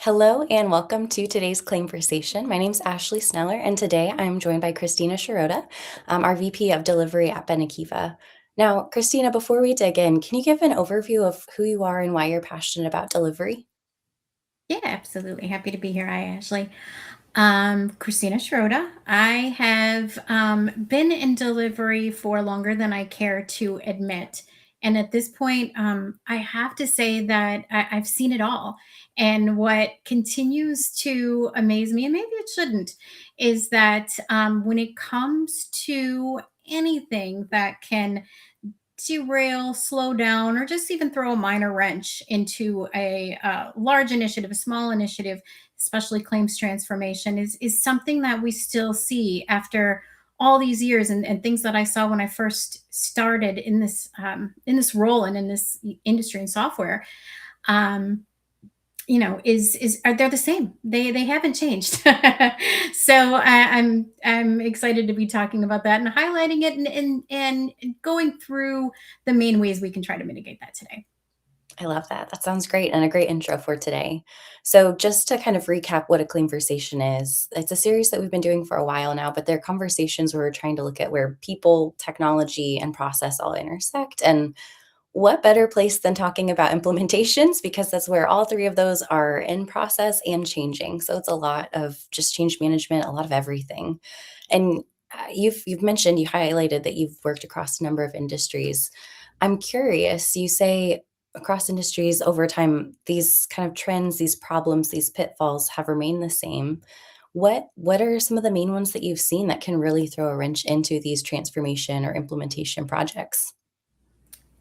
Hello and welcome to today's Claimversation. My name is Ashley Sneller, and today I'm joined by Christina Sciarrotta, our VP of Delivery at Benekiva. Now, Christina, before we dig in, can you give an overview of who you are and why you're passionate about delivery? Yeah, absolutely. Happy to be here. Hi, Ashley. Christina Sciarrotta. I have been in delivery for longer than I care to admit. And at this point, I have to say that I've seen it all. And what continues to amaze me, and maybe it shouldn't, is that when it comes to anything that can derail, slow down, or just even throw a minor wrench into a large initiative, a small initiative, especially claims transformation, is something that we still see after all these years, and things that I saw when I first started in this role and in this industry and software. Um, is are they're the same. They haven't changed. So I'm excited to be talking about that and highlighting it and going through the main ways we can try to mitigate that today. I love that. That sounds great and a great intro for today. So, just to kind of recap what a conversation is, it's a series that we've been doing for a while now, but they're conversations where we're trying to look at where people, technology, and process all intersect. And what better place than talking about implementations because that's where all three of those are in process and changing. So it's a lot of just change management, a lot of everything. And you've mentioned, you highlighted that you've worked across a number of industries. I'm curious, you say across industries over time, these kind of trends, these problems, these pitfalls have remained the same. What are some of the main ones that you've seen that can really throw a wrench into these transformation or implementation projects?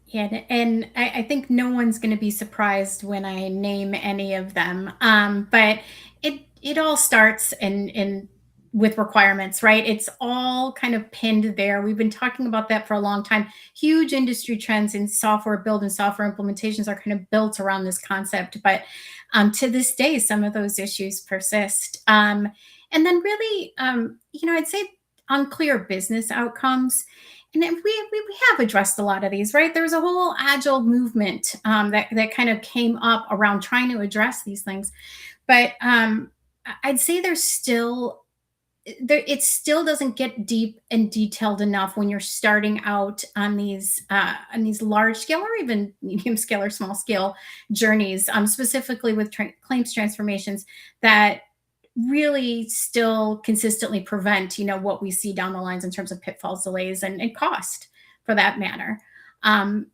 Yeah, and I think no one's going to be surprised when I name any of them. But it all starts in with requirements, right? It's all kind of pinned there. We've been talking about that for a long time. Huge industry trends in software build and software implementations are kind of built around this concept, but to this day, some of those issues persist. And then really, I'd say unclear business outcomes, and then we have addressed a lot of these, right? There's a whole agile movement that kind of came up around trying to address these things, but I'd say there's still there it still doesn't get deep and detailed enough when you're starting out on these large scale or even medium scale or small scale journeys, specifically with claims transformations that really still consistently prevent what we see down the lines in terms of pitfalls, delays, and cost for that matter. um,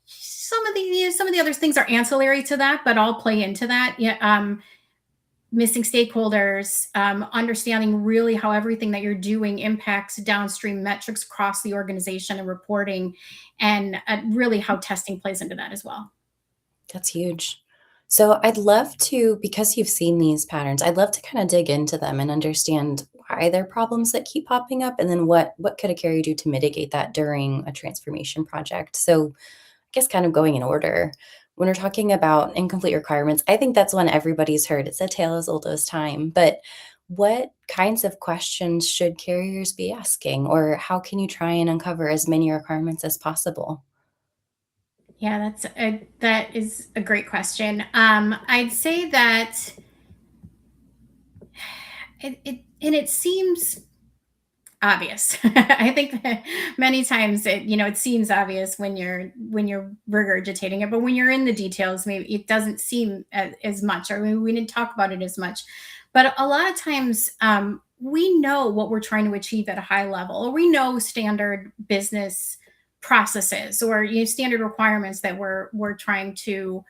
some of the other things are ancillary to that, but all play into that. Yeah. Missing stakeholders, understanding really how everything that you're doing impacts downstream metrics across the organization and reporting, and really how testing plays into that as well. That's huge. So I'd love to, because you've seen these patterns, I'd love to kind of dig into them and understand why they're problems that keep popping up, and then what could a carrier do to mitigate that during a transformation project. So I guess kind of going in order. When we're talking about incomplete requirements, I think that's one everybody's heard. It's a tale as old as time. But what kinds of questions should carriers be asking, or how can you try and uncover as many requirements as possible? Yeah, that is a great question. I'd say that it seems obvious. I think that many times it seems obvious when you're regurgitating it, but when you're in the details, maybe it doesn't seem as much, or we didn't talk about it as much. But a lot of times, we know what we're trying to achieve at a high level, or we know standard business processes, or standard requirements that we're trying to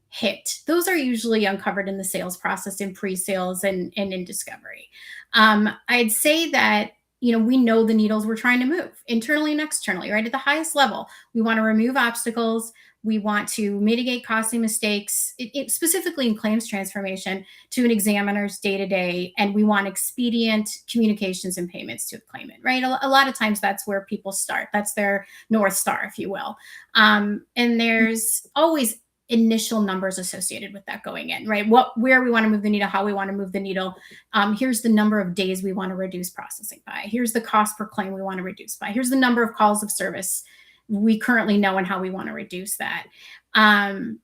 hit. Those are usually uncovered in the sales process, in pre-sales, and in discovery. I'd say that we know the needles we're trying to move internally and externally, right? At the highest level, we want to remove obstacles. We want to mitigate costly mistakes, specifically in claims transformation, to an examiner's day to day. And we want expedient communications and payments to the claimant, right? A lot of times that's where people start. That's their North Star, if you will. And there's always initial numbers associated with that going in, right? Where we want to move the needle, how we want to move the needle. Here's the number of days we want to reduce processing by. Here's the cost per claim we want to reduce by. Here's the number of calls of service we currently know and how we want to reduce that. Um,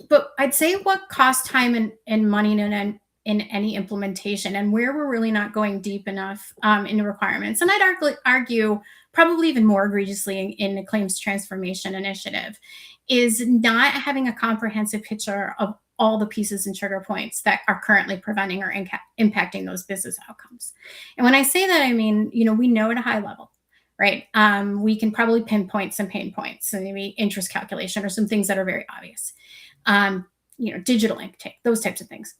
But I'd say what costs time and money in any implementation, and where we're really not going deep enough in the requirements. And I'd argue probably even more egregiously in the claims transformation initiative, is not having a comprehensive picture of all the pieces and trigger points that are currently preventing or impacting those business outcomes. And when I say that, I mean, we know at a high level, right? We can probably pinpoint some pain points, so maybe interest calculation or some things that are very obvious. um, digital intake, those types of things.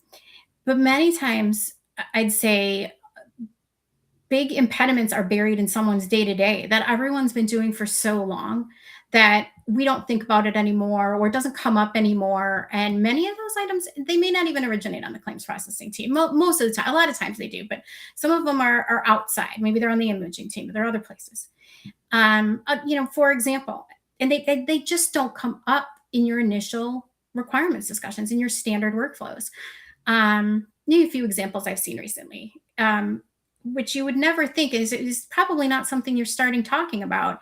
But many times, I'd say big impediments are buried in someone's day to day that everyone's been doing for so long that we don't think about it anymore, or it doesn't come up anymore. And many of those items, they may not even originate on the claims processing team. Most of the time, a lot of times they do, but some of them are outside. Maybe they're on the imaging team, but they're other places. For example, and they just don't come up in your initial requirements discussions in your standard workflows. Maybe a few examples I've seen recently, which you would never think is probably not something you're starting talking about.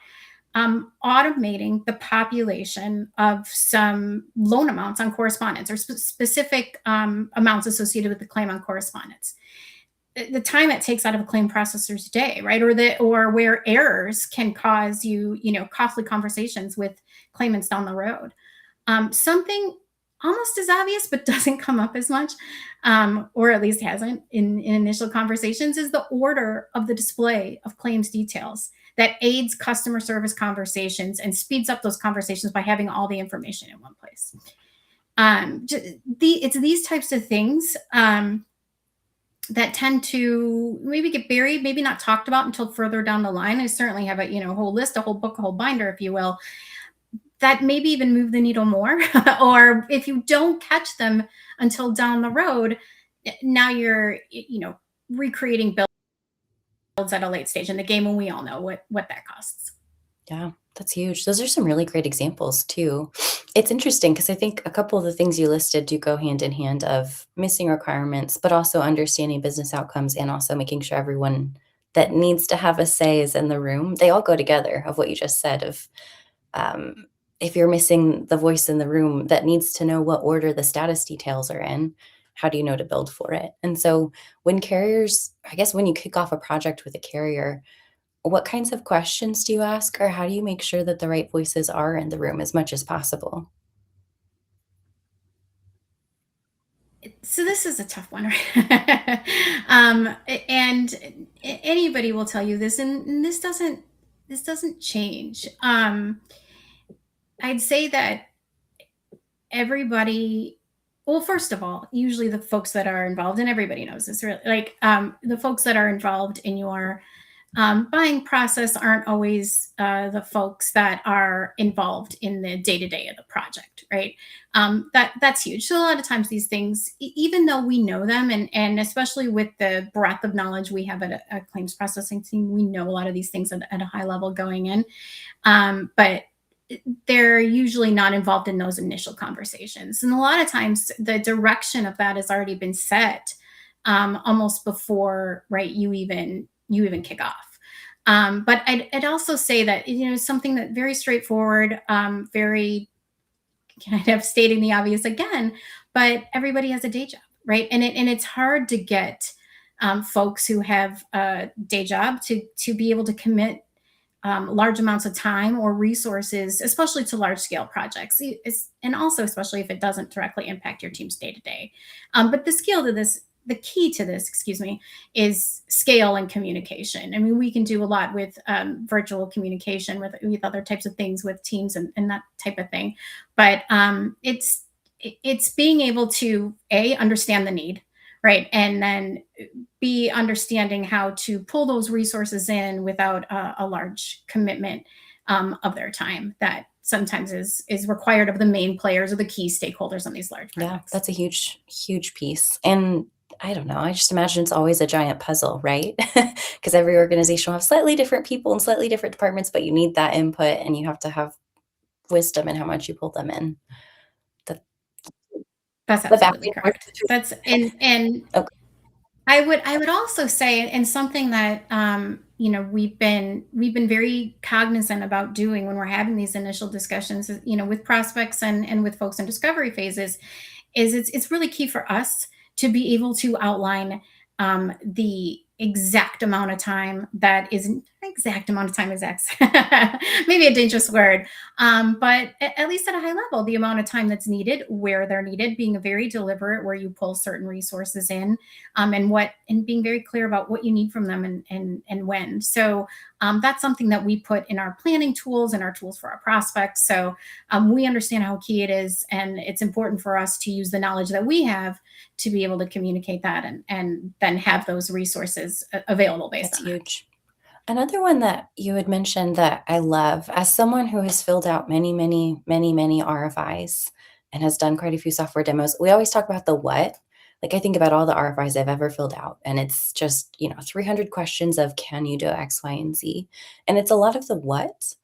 Automating the population of some loan amounts on correspondence, or specific amounts associated with the claim on correspondence. The time it takes out of a claim processor's day, right? Or where errors can cause costly conversations with claimants down the road. Something almost as obvious but doesn't come up as much, or at least hasn't in initial conversations, is the order of the display of claims details that aids customer service conversations and speeds up those conversations by having all the information in one place. It's these types of things that tend to maybe get buried, maybe not talked about until further down the line. I certainly have a whole list, a whole book, a whole binder, if you will, that maybe even move the needle more. Or if you don't catch them until down the road, now you're recreating builds at a late stage in the game, when we all know what that costs. Yeah, that's huge. Those are some really great examples too. It's interesting because I think a couple of the things you listed do go hand in hand of missing requirements, but also understanding business outcomes and also making sure everyone that needs to have a say is in the room. They all go together of what you just said of um, if you're missing the voice in the room that needs to know what order the status details are in, how do you know to build for it? And so when carriers, I guess when you kick off a project with a carrier, what kinds of questions do you ask, or how do you make sure that the right voices are in the room as much as possible? So this is a tough one, right? And anybody will tell you this, and this doesn't change. I'd say that everybody, well, first of all, usually the folks that are involved, and everybody knows this, really, like, the folks that are involved in your buying process aren't always the folks that are involved in the day to day of the project, right? That's huge. So a lot of times these things, even though we know them, and especially with the breadth of knowledge we have at a claims processing team, we know a lot of these things at a high level going in. But they're usually not involved in those initial conversations, and a lot of times the direction of that has already been set, almost before, right, you even kick off. But I'd also say that something that very straightforward, very kind of stating the obvious again, but everybody has a day job, right? And it's hard to get folks who have a day job to be able to commit large amounts of time or resources, especially to large scale projects, and also especially if it doesn't directly impact your team's day to day. But the key to this, excuse me, is scale and communication. I mean, we can do a lot with virtual communication, with other types of things, with teams and that type of thing. But it's being able to understand the need, right, and then be understanding how to pull those resources in without a large commitment of their time that sometimes is required of the main players or the key stakeholders on these large Yeah, projects. that's a huge, huge piece. And I don't know, I just imagine it's always a giant puzzle, right? Because every organization will have slightly different people and slightly different departments, but you need that input and you have to have wisdom in how much you pull them in. The, That's the back absolutely and forth correct. between. That's and Okay. I would also say, and something that we've been very cognizant about doing when we're having these initial discussions, with prospects and with folks in discovery phases, is it's really key for us to be able to outline the exact amount of time that isn't exact amount of time is X, maybe a dangerous word, but at least at a high level, the amount of time that's needed, where they're needed, being very deliberate where you pull certain resources in, and being very clear about what you need from them and when. So that's something that we put in our planning tools and our tools for our prospects. So we understand how key it is, and it's important for us to use the knowledge that we have to be able to communicate that and then have those resources available based That's on that. huge. Another one that you had mentioned that I love, as someone who has filled out many, many, many, many RFIs and has done quite a few software demos, we always talk about the what. Like I think about all the RFIs I've ever filled out, and it's just, 300 questions of can you do X, Y, and Z? And it's a lot of the what.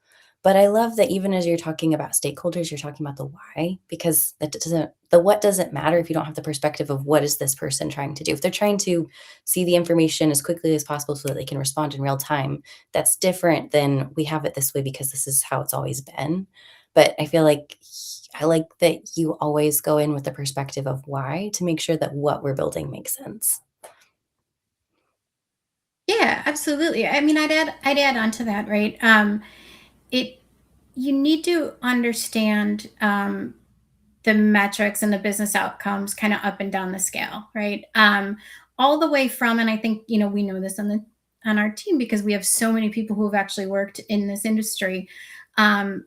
But I love that even as you're talking about stakeholders, you're talking about the why, because the what doesn't matter if you don't have the perspective of what is this person trying to do. If they're trying to see the information as quickly as possible so that they can respond in real time, that's different than we have it this way because this is how it's always been. But I feel like I like that you always go in with the perspective of why to make sure that what we're building makes sense. Yeah, absolutely. I mean, I'd add on to that, right? It You need to understand the metrics and the business outcomes kind of up and down the scale, right? All the way from, and I think we know this on our team because we have so many people who have actually worked in this industry. From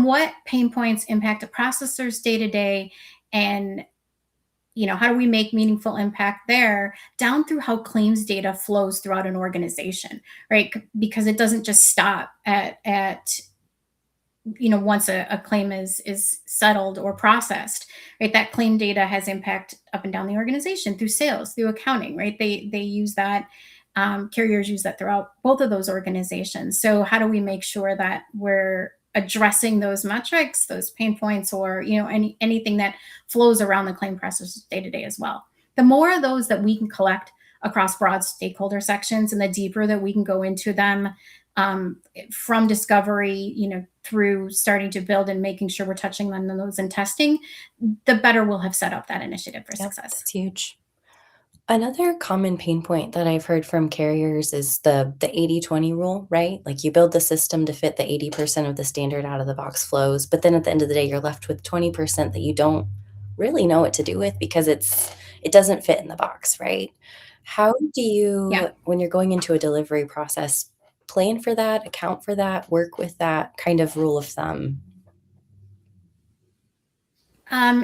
what pain points impact a processor's day to day, and how do we make meaningful impact there, down through how claims data flows throughout an organization, right? Because it doesn't just stop at once a claim is settled or processed, right? That claim data has impact up and down the organization through sales, through accounting, right? They use that. Carriers use that throughout both of those organizations. So how do we make sure that we're addressing those metrics, those pain points, or anything that flows around the claim process day to day as well? The more of those that we can collect across broad stakeholder sections, and the deeper that we can go into them, from discovery, through starting to build and making sure we're touching on those and testing, the better we'll have set up that initiative for Yep, success. that's huge. Another common pain point that I've heard from carriers is the 80/20 rule, right? Like you build the system to fit the 80% of the standard out of the box flows, but then at the end of the day, you're left with 20% that you don't really know what to do with because it doesn't fit in the box, right? How do Yeah. you, when you're going into a delivery process, plan for that, account for that, work with that kind of rule of thumb?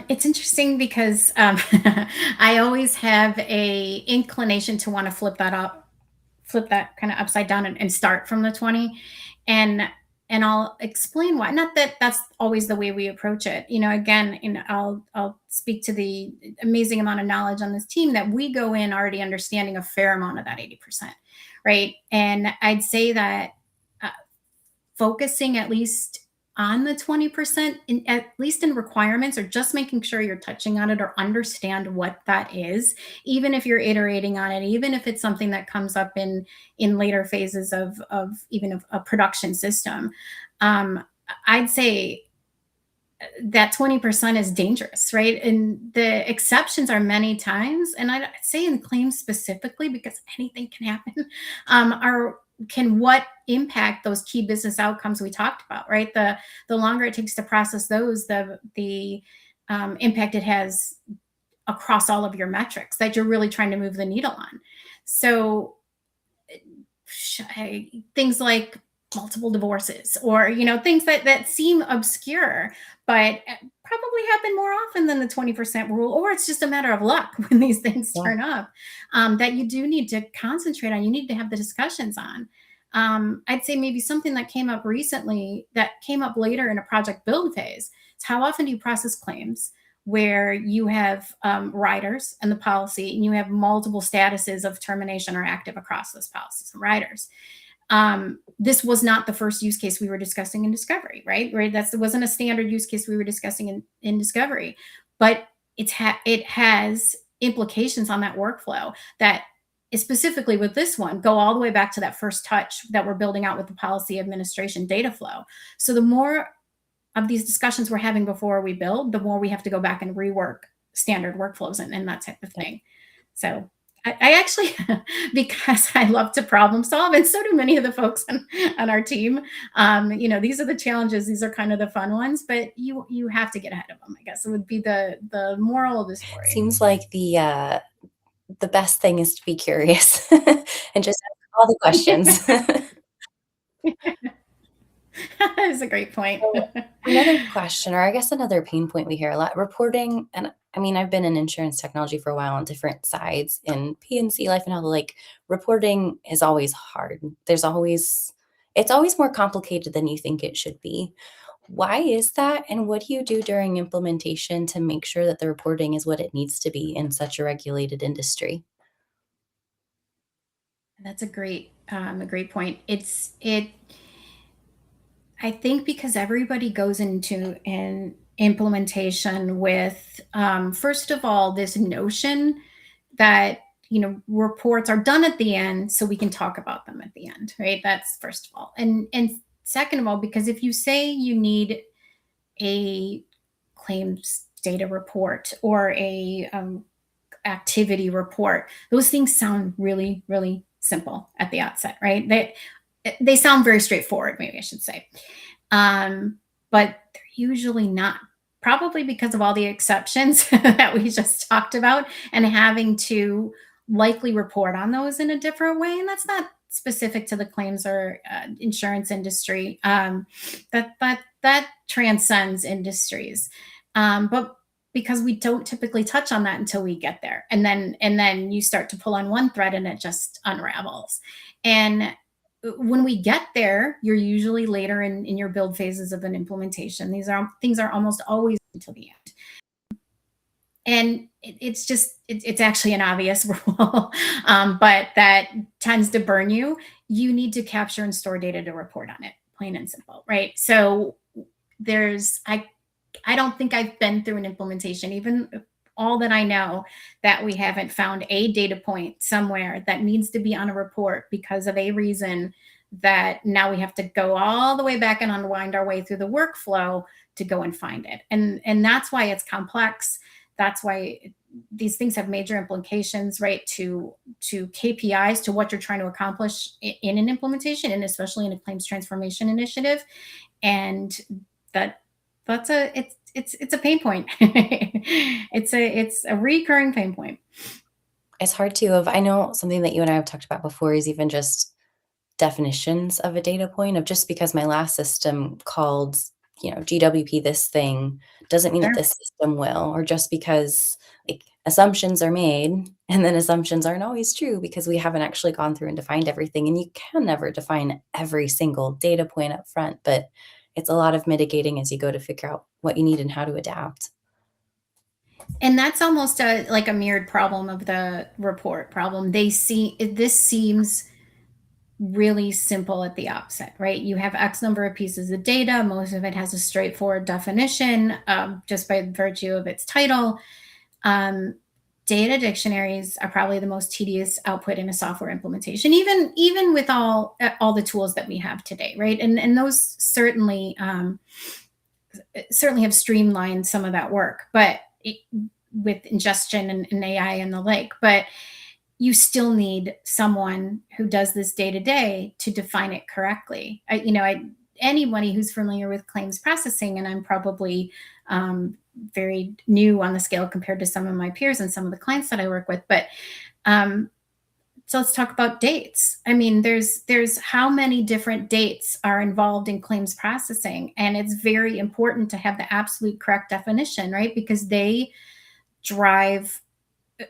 It's interesting because I always have a inclination to want to flip that kind of upside down and start from the 20, and I'll explain why. Not that that's always the way we approach it. Again, I'll speak to the amazing amount of knowledge on this team that we go in already understanding a fair amount of that 80%, right? And I'd say that uh, focusing at least on the 20%, at least in requirements, or just making sure you're touching on it or understand what that is, even if you're iterating on it, even if it's something that comes up in later phases of even a production system. I'd say that 20% is dangerous, right? And the exceptions are many times, and I'd say in claims specifically, because anything can happen, are can what impact those key business outcomes we talked about, right? The longer it takes to process those, the impact it has across all of your metrics that you're really trying to move the needle on. So things like multiple divorces, or things that seem obscure, but probably happen more often than the 20% rule, or it's just a matter of luck when these things Yeah. turn up, that you do need to concentrate on, you need to have the discussions on. I'd say maybe something that came up recently, that came up later in a project build phase, is how often do you process claims where you have riders and the policy, and you have multiple statuses of termination or active across those policies and riders. This was not the first use case we were discussing in discovery, right? Right. That wasn't a standard use case we were discussing in discovery, but it has implications on that workflow that specifically with this one, go all the way back to that first touch that we're building out with the policy administration data flow. So the more of these discussions we're having before we build, the more we have to go back and rework standard workflows and that type of thing. So I actually, because I love to problem solve, and so do many of the folks on our team. These are the challenges; these are kind of the fun ones, but you have to get ahead of them. I guess it would be the moral of the story. Seems like the best thing is to be curious and just ask all the questions. That is a great point. So, another question, or I guess another pain point we hear a lot, reporting, and I mean, I've been in insurance technology for a while on different sides in P&C life and health, like reporting is always hard. It's always more complicated than you think it should be. Why is that? And what do you do during implementation to make sure that the reporting is what it needs to be in such a regulated industry? That's a great point. I think because everybody goes into an implementation with, first of all, this notion that reports are done at the end, so we can talk about them at the end, right? That's first of all, and second of all, because if you say you need a claims data report or a activity report, those things sound really, really simple at the outset, right? They sound very straightforward, maybe I should say. But they're usually not, probably because of all the exceptions that we just talked about and having to likely report on those in a different way. And that's not specific to the claims or insurance industry. That transcends industries. But because we don't typically touch on that until we get there, and then you start to pull on one thread and it just unravels. And when we get there, you're usually later in your build phases of an implementation. These are things are almost always until the end. And it's actually an obvious rule, but that tends to burn you. You need to capture and store data to report on it, plain and simple, right? So I don't think I've been through an implementation, even all that I know, that we haven't found a data point somewhere that needs to be on a report because of a reason that now we have to go all the way back and unwind our way through the workflow to go and find it. And that's why it's complex. That's why these things have major implications, right, to KPIs, to what you're trying to accomplish in an implementation, and especially in a claims transformation initiative. And that's it's a pain point. It's a recurring pain point. It's hard to have I know something that you and I have talked about before is even just definitions of a data point of just because my last system called, GWP this thing doesn't mean that Sure. this system will, or just because like assumptions are made and then assumptions aren't always true because we haven't actually gone through and defined everything. And you can never define every single data point up front, but it's a lot of mitigating as you go to figure out what you need and how to adapt. And that's almost like a mirrored problem of the report problem. This seems really simple at the outset, right? You have X number of pieces of data. Most of it has a straightforward definition, just by virtue of its title. Um, Data dictionaries are probably the most tedious output in a software implementation, even with all the tools that we have today, right? And those certainly have streamlined some of that work, but with ingestion and AI and the like. But you still need someone who does this day to day to define it correctly. Anybody who's familiar with claims processing, and I'm probably very new on the scale compared to some of my peers and some of the clients that I work with, but um, so let's talk about dates. I mean, there's how many different dates are involved in claims processing, and it's very important to have the absolute correct definition, right? Because they drive,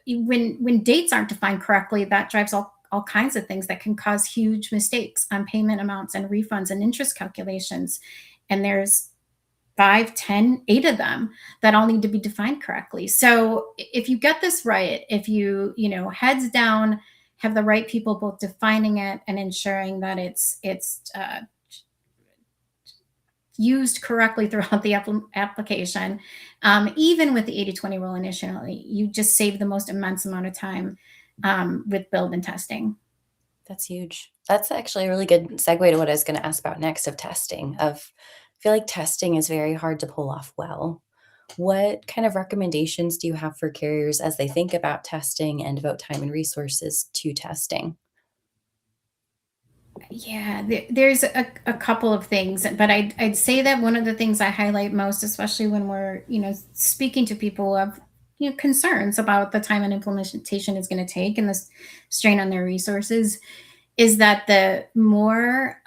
when dates aren't defined correctly, that drives all kinds of things that can cause huge mistakes on payment amounts and refunds and interest calculations. And there's 5, 10, 8 of them that all need to be defined correctly. So if you get this right, if heads down, have the right people both defining it and ensuring that it's used correctly throughout the application, even with the 80/20 rule initially, you just save the most immense amount of time with build and testing. That's huge. That's actually a really good segue to what I was gonna ask about next of testing, I feel like testing is very hard to pull off well. What kind of recommendations do you have for carriers as they think about testing and devote time and resources to testing? Yeah, there's a couple of things, but I'd say that one of the things I highlight most, especially when we're, speaking to people who have, concerns about the time and implementation is going to take and the strain on their resources, is that the more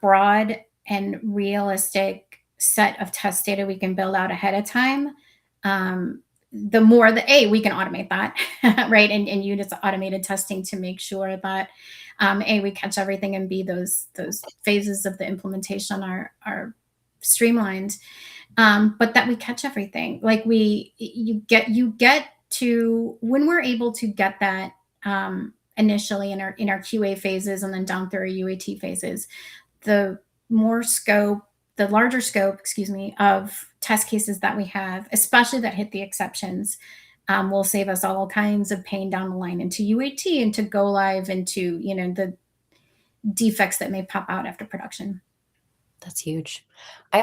broad and realistic set of test data we can build out ahead of time, the more the we can automate that, right, and use automated testing to make sure that we catch everything, and b those phases of the implementation are streamlined, but that we catch everything, like you get to when we're able to get that initially in our QA phases and then down through our UAT phases, the more scope, the larger scope, excuse me, of test cases that we have, especially that hit the exceptions, will save us all kinds of pain down the line into UAT, into go live, into the defects that may pop out after production. That's huge. I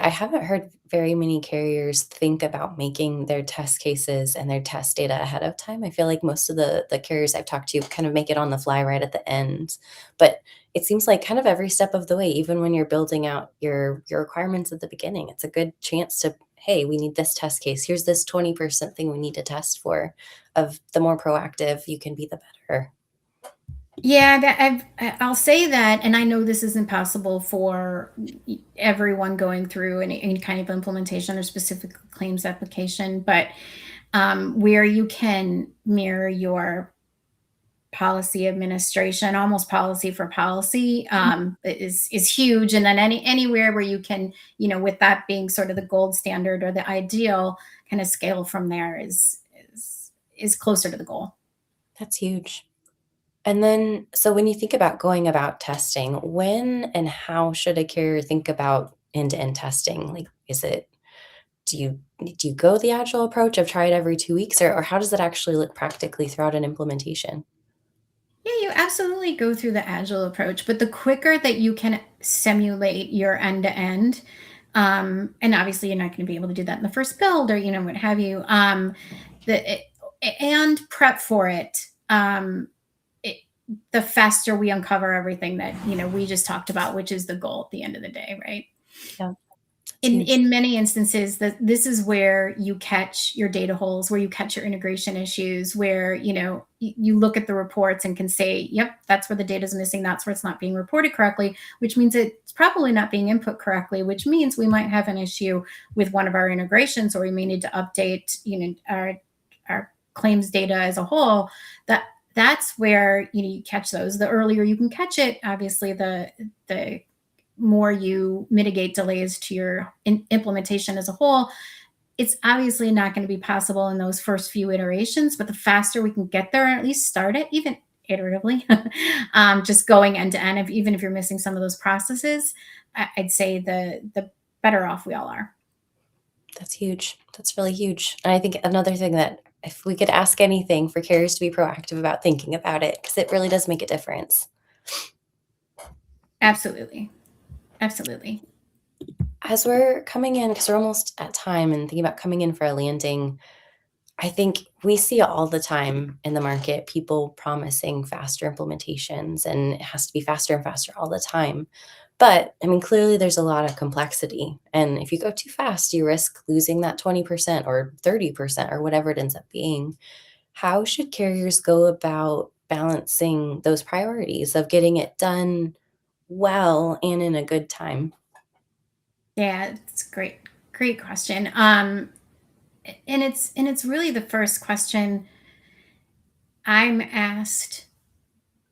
haven't heard very many carriers think about making their test cases and their test data ahead of time. I feel like most of the carriers I've talked to kind of make it on the fly right at the end. But it seems like kind of every step of the way, even when you're building out your requirements at the beginning, it's a good chance to, hey, we need this test case. Here's this 20% thing we need to test for. Of the more proactive you can be, the better. Yeah, I'll say that, and I know this is impossible for everyone going through any kind of implementation or specific claims application, but where you can mirror your policy administration, almost policy for policy, is huge. And then anywhere where you can, with that being sort of the gold standard or the ideal, kind of scale from there is closer to the goal. That's huge. And then, so when you think about going about testing, when and how should a carrier think about end-to-end testing? Like, do you go the agile approach of try it every 2 weeks, or how does it actually look practically throughout an implementation? Yeah, you absolutely go through the agile approach, but the quicker that you can simulate your end to end, and obviously you're not going to be able to do that in the first build or what have you, the it, and prep for it, it, the faster we uncover everything that we just talked about, which is the goal at the end of the day, right? Yeah, that's in huge. in many instances, that this is where you catch your data holes, where you catch your integration issues, where you look at the reports and can say, yep, that's where the data is missing, that's where it's not being reported correctly, which means it's probably not being input correctly, which means we might have an issue with one of our integrations, or we may need to update our claims data as a whole. That's where you catch those. The earlier you can catch it, obviously the more you mitigate delays to your implementation as a whole. It's obviously not going to be possible in those first few iterations, but the faster we can get there, or at least start it, even iteratively, just going end to end, even if you're missing some of those processes, I'd say the better off we all are. That's huge. That's really huge. And I think another thing that if we could ask anything for carriers to be proactive about thinking about it, because it really does make a difference. Absolutely. Absolutely. As we're coming in, because we're almost at time and thinking about coming in for a landing, I think we see all the time in the market people promising faster implementations, and it has to be faster and faster all the time. But I mean, clearly there's a lot of complexity. And if you go too fast, you risk losing that 20% or 30% or whatever it ends up being. How should carriers go about balancing those priorities of getting it done well and in a good time? Yeah, it's a great question. And it's really the first question I'm asked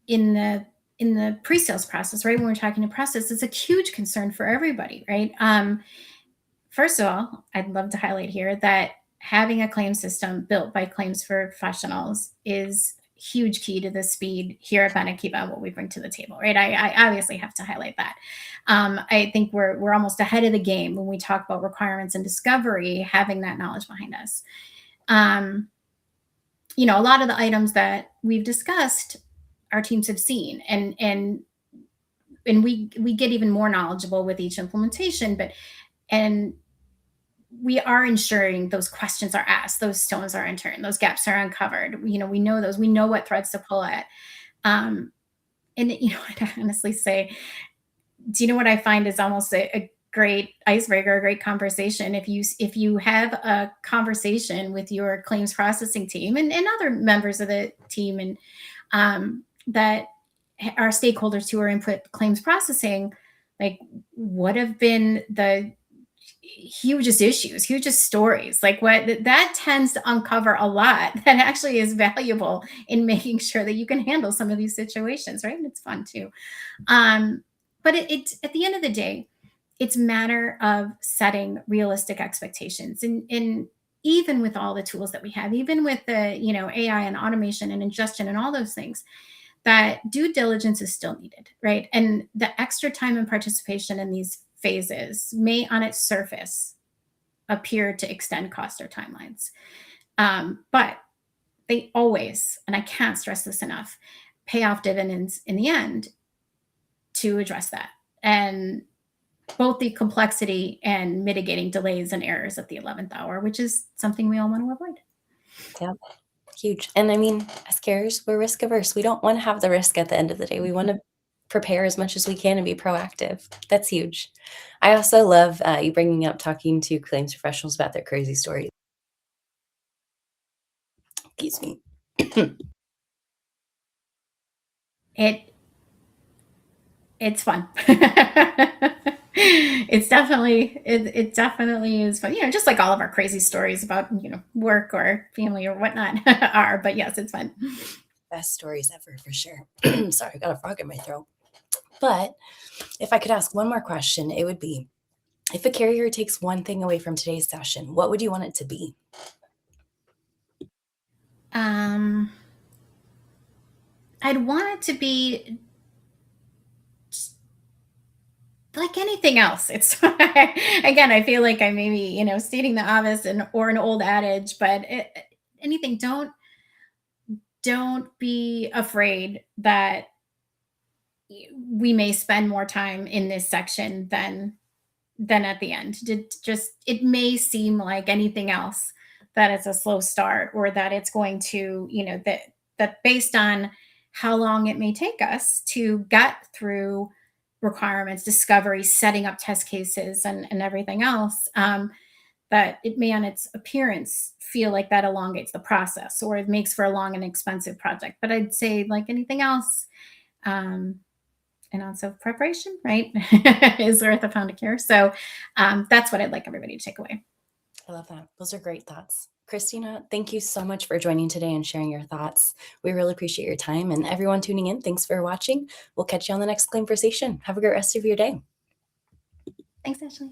in the pre-sales process, right? When we're talking to process, it's a huge concern for everybody, right? First of all, I'd love to highlight here that having a claim system built by claims professionals is huge key to the speed here at Benekiva, what we bring to the table, right? I obviously have to highlight that. I think we're almost ahead of the game when we talk about requirements and discovery, having that knowledge behind us. Um, a lot of the items that we've discussed, our teams have seen, and we get even more knowledgeable with each implementation, but and we are ensuring those questions are asked, those stones are unturned, those gaps are uncovered. We know those, we know what threads to pull at. Um, and I honestly say, do you know what I find is almost a great icebreaker, a great conversation? If you have a conversation with your claims processing team and other members of the team, and that are stakeholders who are input claims processing, like what have been the hugest issues, hugest stories, like what that tends to uncover a lot that actually is valuable in making sure that you can handle some of these situations, right? And it's fun too. But it's at the end of the day, it's a matter of setting realistic expectations, and even with all the tools that we have, even with the AI and automation and ingestion and all those things, that due diligence is still needed, right? And the extra time and participation in these phases may, on its surface, appear to extend cost or timelines. But they always, and I can't stress this enough, pay off dividends in the end to address that. And both the complexity and mitigating delays and errors at the 11th hour, which is something we all want to avoid. Yeah, huge. And I mean, as carriers, we're risk averse. We don't want to have the risk at the end of the day. We want to prepare as much as we can and be proactive. That's huge. I also love you bringing up talking to claims professionals about their crazy stories. Excuse me. It it's fun. It definitely is fun. Just like all of our crazy stories about work or family or whatnot are. But yes, it's fun. Best stories ever for sure. Sorry, I got a frog in my throat. But if I could ask one more question, it would be if a carrier takes one thing away from today's session, what would you want it to be? Um, I'd want it to be like anything else. It's again, I feel like I maybe stating the obvious and or an old adage, but anything. Don't be afraid that we may spend more time in this section than at the end. It may seem like anything else that it's a slow start, or that it's going to that based on how long it may take us to get through requirements, discovery, setting up test cases, and everything else, that it may on its appearance feel like that elongates the process, or it makes for a long and expensive project. But I'd say, like anything else, um, an ounce of preparation, right, is worth a pound of care. So that's what I'd like everybody to take away. I love that. Those are great thoughts. Christina, thank you so much for joining today and sharing your thoughts. We really appreciate your time. And everyone tuning in, thanks for watching. We'll catch you on the next Claimversation. Have a great rest of your day. Thanks, Ashley.